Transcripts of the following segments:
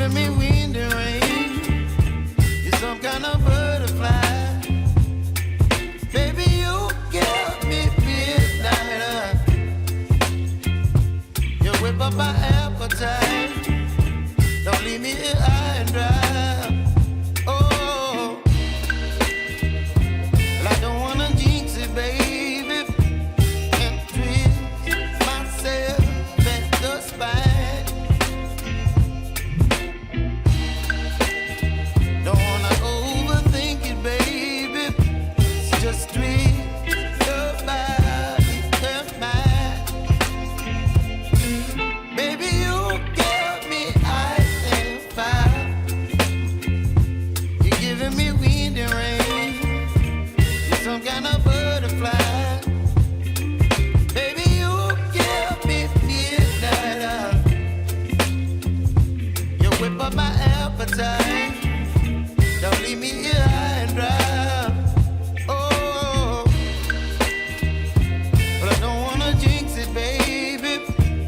giving me wind and rain. You're some kind of butterfly. Baby, you give me midnight. You whip up my appetite. Don't leave me here high and dry. Oh, well, I don't wanna jinx it, baby, and twist myself at the spine. Don't wanna overthink it, baby. It's just twist your body and mine. Baby, you give me ice and fire. You're giving me wind and rain. You're some kind of butterfly. Baby, you give me midnight. You whip up my appetite. Don't leave me here high and dry. Oh, but I don't wanna jinx it, baby.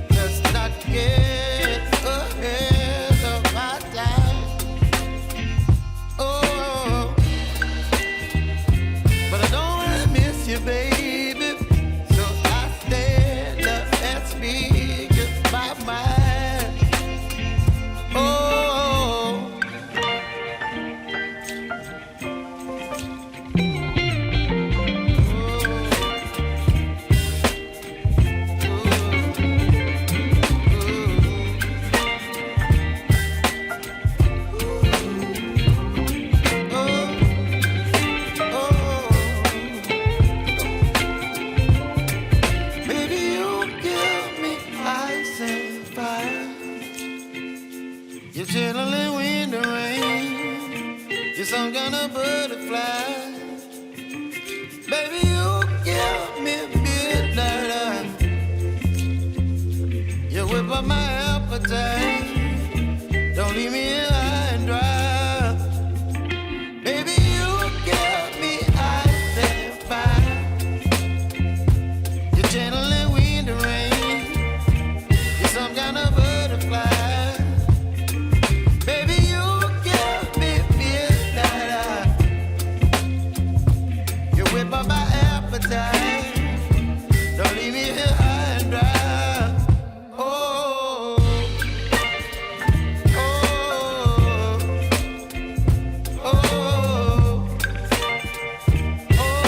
Let's not get ahead of my time. Oh, but I don't wanna miss you, baby. So I stand up and speak my mind. Oh. Baby, you give me ice and fire. You're chilling wind and rain. You're some kind of butterfly. Baby, you give me midnight. You whip up my appetite. Don't leave me here high and dry. Baby, you give me ice and fire. You're channeling wind and rain. You're some kind of butterfly. Baby, you give me midnight. You whip up my appetite. Don't leave me here high and dry. Oh, oh, oh, oh,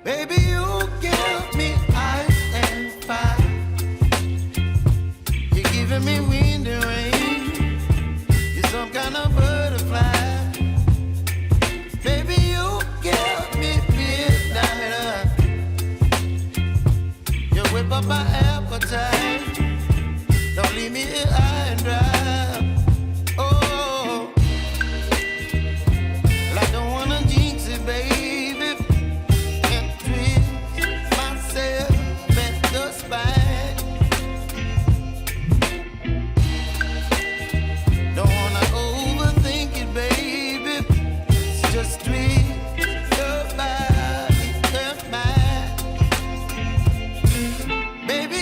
baby, you give me ice and fire. You're giving me wind and rain. You're some kind of butterfly. Baby, you give me midnight. You whip up my appetite. Don't leave me here high and dry. Oh, well, I don't wanna jinx it, baby, and twist myself at the spine. Don't wanna overthink it, baby. It's just twist your body and mine. Baby,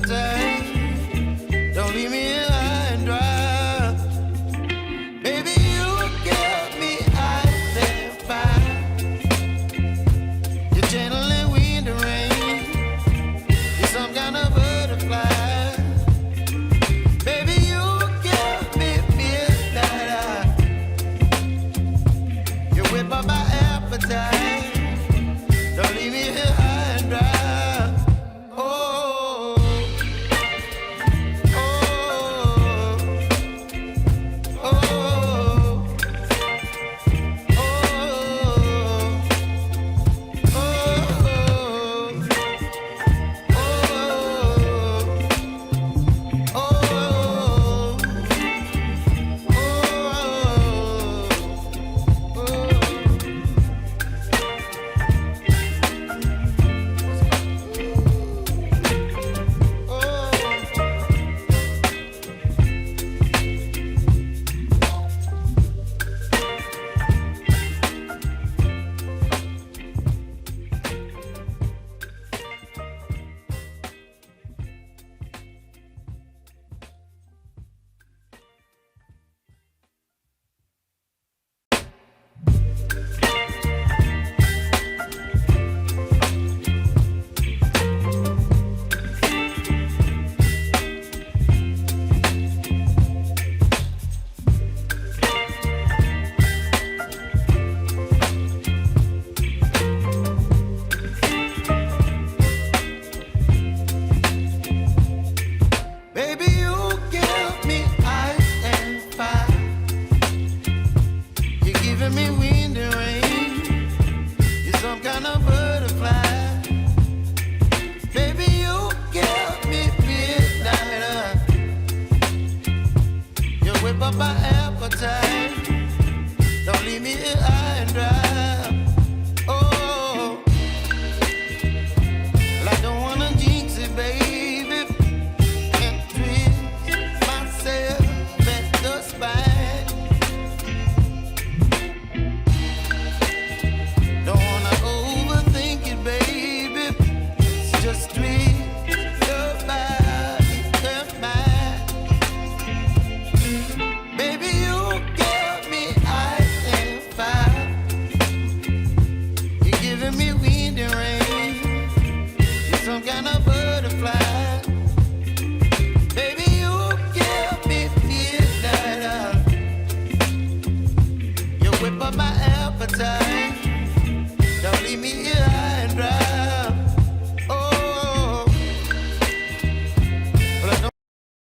time.